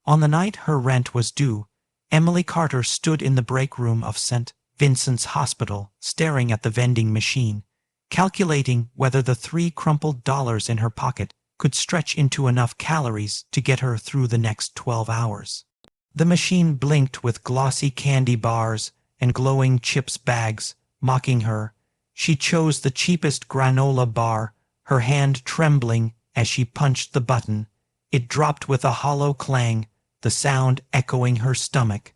On the night her rent was due, Emily Carter stood in the break room of St. Vincent's Hospital, staring at the vending machine, calculating whether the 3 crumpled dollars in her pocket could stretch into enough calories to get her through the next 12 hours. The machine blinked with glossy candy bars and glowing chips bags, mocking her. She chose the cheapest granola bar, her hand trembling as she punched the button. It dropped with a hollow clang, the sound echoing her stomach.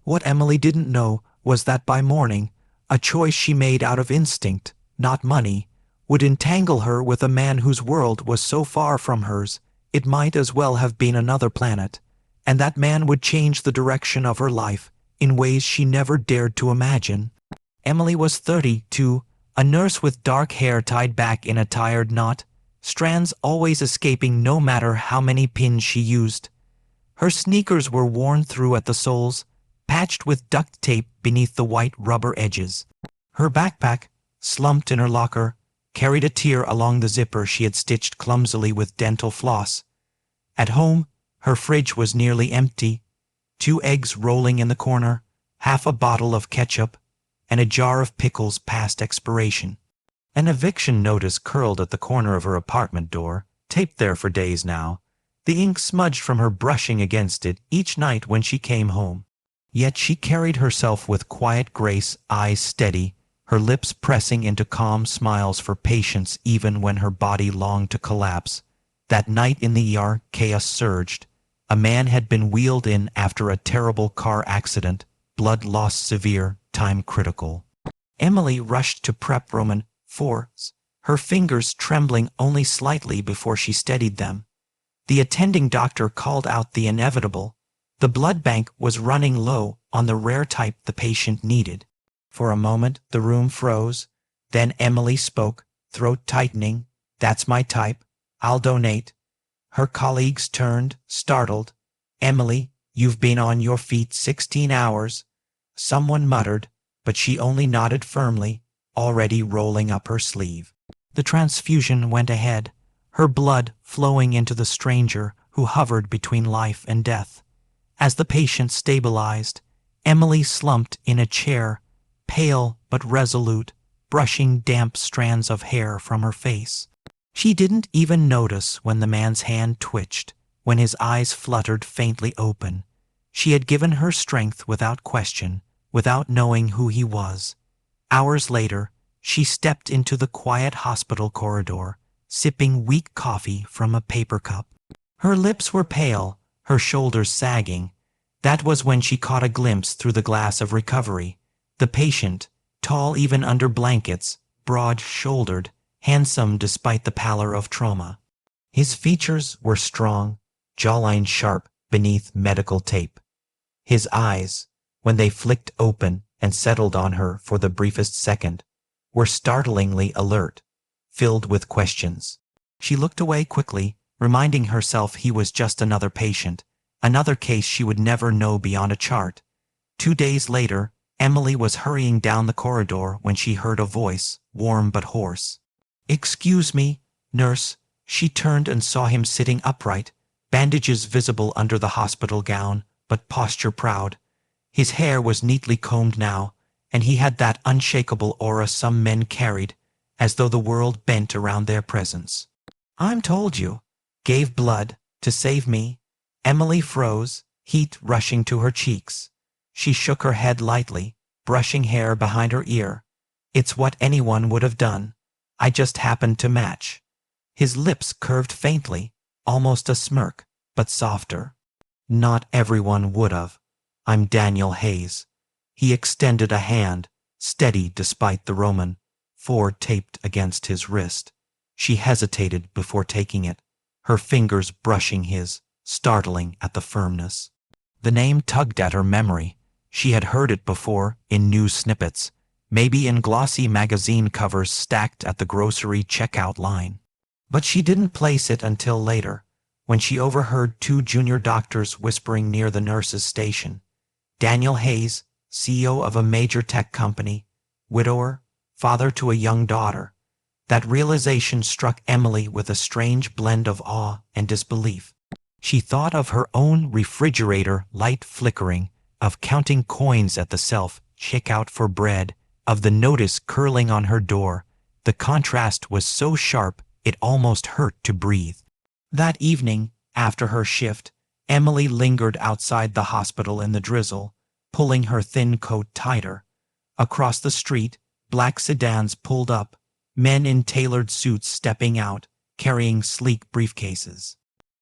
What Emily didn't know was that by morning, a choice she made out of instinct, not money, would entangle her with a man whose world was so far from hers it might as well have been another planet, and that man would change the direction of her life in ways she never dared to imagine. Emily was 32, a nurse with dark hair tied back in a tired knot, strands always escaping no matter how many pins she used. Her sneakers were worn through at the soles, patched with duct tape beneath the white rubber edges. Her backpack, slumped in her locker, carried a tear along the zipper she had stitched clumsily with dental floss. At home, her fridge was nearly empty, 2 eggs rolling in the corner, half a bottle of ketchup, and a jar of pickles past expiration. An eviction notice curled at the corner of her apartment door, taped there for days now, the ink smudged from her brushing against it each night when she came home. Yet she carried herself with quiet grace, eyes steady, her lips pressing into calm smiles for patience even when her body longed to collapse. That night in the ER, chaos surged. A man had been wheeled in after a terrible car accident, blood loss severe, time critical. Emily rushed to prep Roman 4s, her fingers trembling only slightly before she steadied them. The attending doctor called out the inevitable. The blood bank was running low on the rare type the patient needed. For a moment the room froze. Then Emily spoke, throat tightening. "That's my type. I'll donate." Her colleagues turned, startled. "Emily, you've been on your feet 16 hours. Someone muttered, but she only nodded firmly, already rolling up her sleeve. The transfusion went ahead, her blood flowing into the stranger who hovered between life and death. As the patient stabilized, Emily slumped in a chair, pale but resolute, brushing damp strands of hair from her face. She didn't even notice when the man's hand twitched, when his eyes fluttered faintly open. She had given her strength without question, without knowing who he was. Hours later, she stepped into the quiet hospital corridor, sipping weak coffee from a paper cup. Her lips were pale, her shoulders sagging. That was when she caught a glimpse through the glass of recovery. The patient, tall even under blankets, broad-shouldered, handsome despite the pallor of trauma. His features were strong, jawline sharp beneath medical tape. His eyes, when they flicked open and settled on her for the briefest second, were startlingly alert, filled with questions. She looked away quickly, reminding herself he was just another patient, another case she would never know beyond a chart. 2 days later, Emily was hurrying down the corridor when she heard a voice, warm but hoarse. "Excuse me, nurse." She turned and saw him sitting upright, bandages visible under the hospital gown, but posture proud. His hair was neatly combed now, and he had that unshakable aura some men carried, as though the world bent around their presence. "I'm told you. Gave blood to save me." Emily froze, heat rushing to her cheeks. She shook her head lightly, brushing hair behind her ear. "It's what anyone would have done. I just happened to match." His lips curved faintly, almost a smirk, but softer. "Not everyone would have. I'm Daniel Hayes." He extended a hand, steady despite the Roman 4 taped against his wrist. She hesitated before taking it, her fingers brushing his, startling at the firmness. The name tugged at her memory. She had heard it before, in news snippets, maybe in glossy magazine covers stacked at the grocery checkout line. But she didn't place it until later, when she overheard 2 junior doctors whispering near the nurse's station. Daniel Hayes, CEO of a major tech company, widower, father to a young daughter. That realization struck Emily with a strange blend of awe and disbelief. She thought of her own refrigerator light flickering, of counting coins at the self-checkout for bread, of the notice curling on her door. The contrast was so sharp it almost hurt to breathe. That evening, after her shift, Emily lingered outside the hospital in the drizzle, pulling her thin coat tighter. Across the street, black sedans pulled up, men in tailored suits stepping out, carrying sleek briefcases.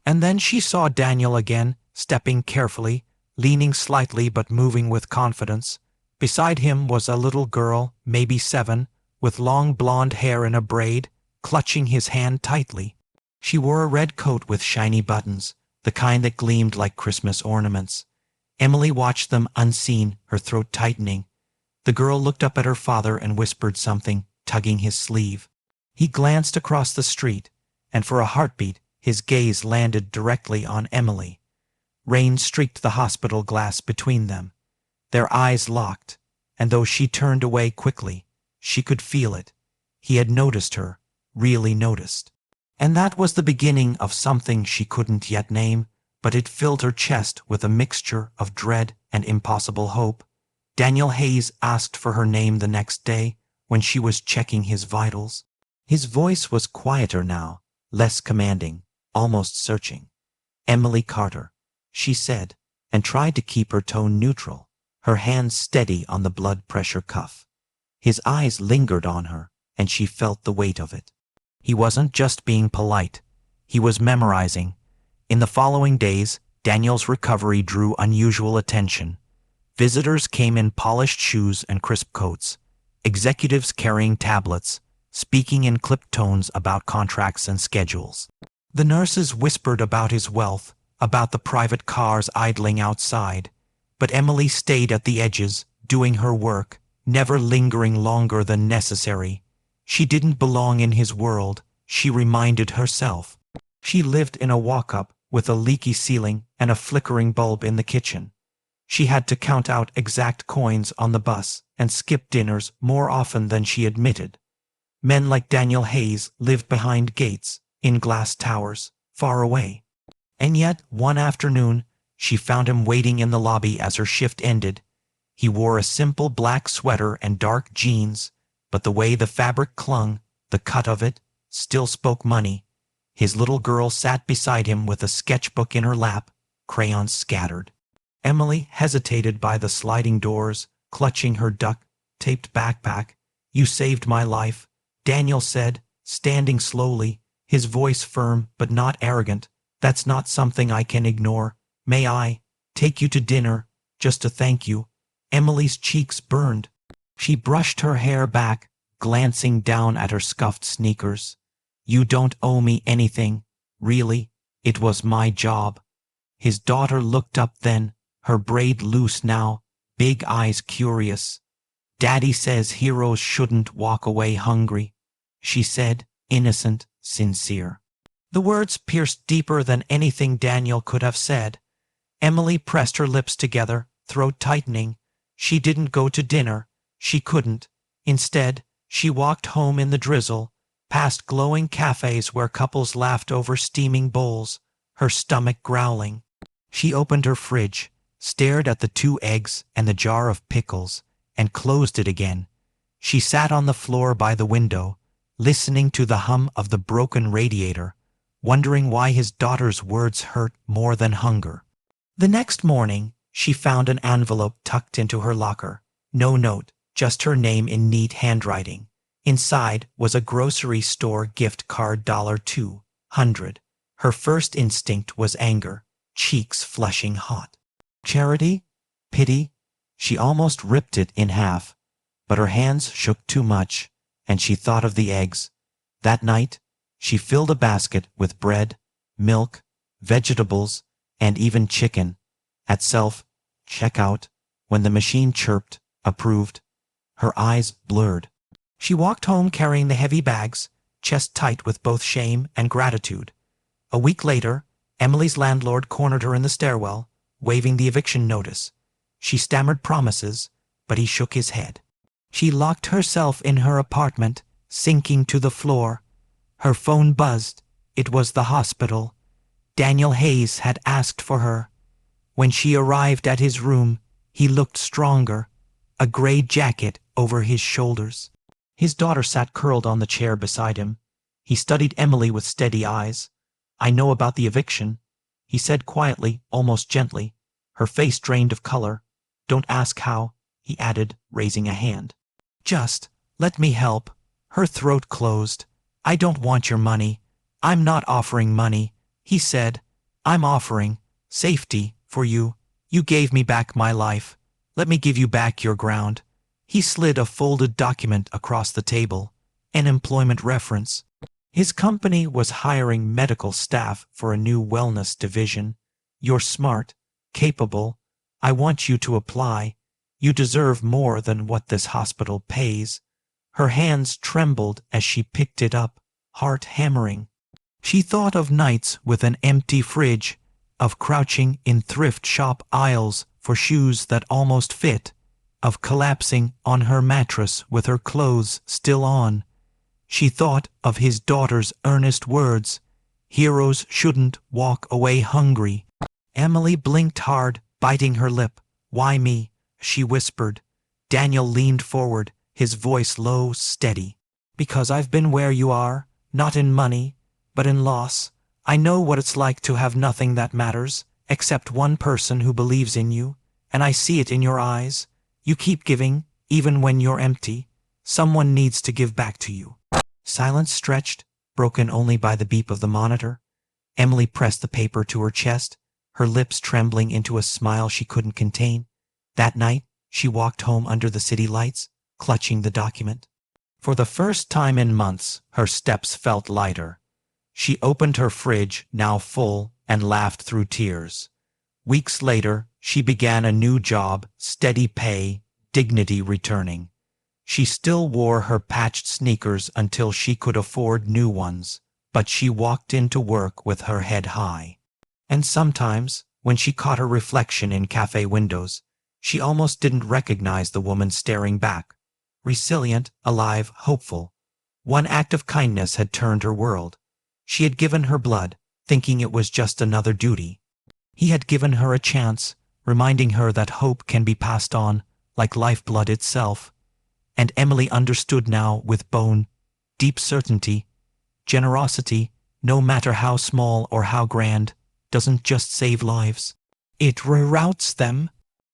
And then she saw Daniel again, stepping carefully, leaning slightly but moving with confidence. Beside him was a little girl, maybe 7, with long blonde hair in a braid, clutching his hand tightly. She wore a red coat with shiny buttons, the kind that gleamed like Christmas ornaments. Emily watched them unseen, her throat tightening. The girl looked up at her father and whispered something, tugging his sleeve. He glanced across the street, and for a heartbeat, his gaze landed directly on Emily. Rain streaked the hospital glass between them. Their eyes locked, and though she turned away quickly, she could feel it. He had noticed her, really noticed. And that was the beginning of something she couldn't yet name, but it filled her chest with a mixture of dread and impossible hope. Daniel Hayes asked for her name the next day when she was checking his vitals. His voice was quieter now, less commanding, almost searching. "Emily Carter," she said, and tried to keep her tone neutral, her hands steady on the blood pressure cuff. His eyes lingered on her, and she felt the weight of it. He wasn't just being polite. He was memorizing. In the following days, Daniel's recovery drew unusual attention. Visitors came in polished shoes and crisp coats, executives carrying tablets, speaking in clipped tones about contracts and schedules. The nurses whispered about his wealth, about the private cars idling outside, but Emily stayed at the edges, doing her work, never lingering longer than necessary. She didn't belong in his world, she reminded herself. She lived in a walk-up with a leaky ceiling and a flickering bulb in the kitchen. She had to count out exact coins on the bus and skip dinners more often than she admitted. Men like Daniel Hayes lived behind gates, in glass towers, far away. And yet, one afternoon, she found him waiting in the lobby as her shift ended. He wore a simple black sweater and dark jeans, but the way the fabric clung, the cut of it, still spoke money. His little girl sat beside him with a sketchbook in her lap, crayons scattered. Emily hesitated by the sliding doors, clutching her duct-taped backpack. "You saved my life," Daniel said, standing slowly, his voice firm but not arrogant. "That's not something I can ignore. May I take you to dinner, just to thank you?" Emily's cheeks burned. She brushed her hair back, glancing down at her scuffed sneakers. "You don't owe me anything, really. It was my job." His daughter looked up then, her braid loose now, big eyes curious. "Daddy says heroes shouldn't walk away hungry," she said, innocent, sincere. The words pierced deeper than anything Daniel could have said. Emily pressed her lips together, throat tightening. She didn't go to dinner. She couldn't. Instead, she walked home in the drizzle, past glowing cafes where couples laughed over steaming bowls, her stomach growling. She opened her fridge, stared at the 2 eggs and the jar of pickles, and closed it again. She sat on the floor by the window, listening to the hum of the broken radiator, wondering why his daughter's words hurt more than hunger. The next morning, she found an envelope tucked into her locker. No note, just her name in neat handwriting. Inside was a grocery store gift card, $200. Her first instinct was anger, cheeks flushing hot. Charity? Pity? She almost ripped it in half, but her hands shook too much, and she thought of the eggs. That night, she filled a basket with bread, milk, vegetables, and even chicken. At self-checkout, when the machine chirped, approved, her eyes blurred. She walked home carrying the heavy bags, chest tight with both shame and gratitude. A week later, Emily's landlord cornered her in the stairwell, waving the eviction notice. She stammered promises, but he shook his head. She locked herself in her apartment, sinking to the floor. Her phone buzzed. It was the hospital. Daniel Hayes had asked for her. When she arrived at his room, he looked stronger, a gray jacket over his shoulders. His daughter sat curled on the chair beside him. He studied Emily with steady eyes. "I know about the eviction," he said quietly, almost gently. Her face drained of color. "Don't ask how," he added, raising a hand. "Just let me help." Her throat closed. "I don't want your money. I'm not offering money," he said. "I'm offering safety for you. You gave me back my life. Let me give you back your ground." He slid a folded document across the table, an employment reference. His company was hiring medical staff for a new wellness division. "You're smart, capable. I want you to apply. You deserve more than what this hospital pays." Her hands trembled as she picked it up, heart hammering. She thought of nights with an empty fridge, of crouching in thrift shop aisles for shoes that almost fit, of collapsing on her mattress with her clothes still on. She thought of his daughter's earnest words, "Heroes shouldn't walk away hungry." Emily blinked hard, biting her lip. "Why me?" she whispered. Daniel leaned forward, his voice low, steady. "Because I've been where you are, not in money, but in loss. I know what it's like to have nothing that matters, except one person who believes in you, and I see it in your eyes. You keep giving, even when you're empty. Someone needs to give back to you." Silence stretched, broken only by the beep of the monitor. Emily pressed the paper to her chest, her lips trembling into a smile she couldn't contain. That night, she walked home under the city lights, clutching the document. For the first time in months, her steps felt lighter. She opened her fridge, now full, and laughed through tears. Weeks later, she began a new job, steady pay, dignity returning. She still wore her patched sneakers until she could afford new ones, but she walked into work with her head high. And sometimes, when she caught her reflection in cafe windows, she almost didn't recognize the woman staring back. Resilient, alive, hopeful. One act of kindness had turned her world. She had given her blood, thinking it was just another duty. He had given her a chance, reminding her that hope can be passed on, like lifeblood itself. And Emily understood now with bone, deep certainty. Generosity, no matter how small or how grand, doesn't just save lives. It reroutes them.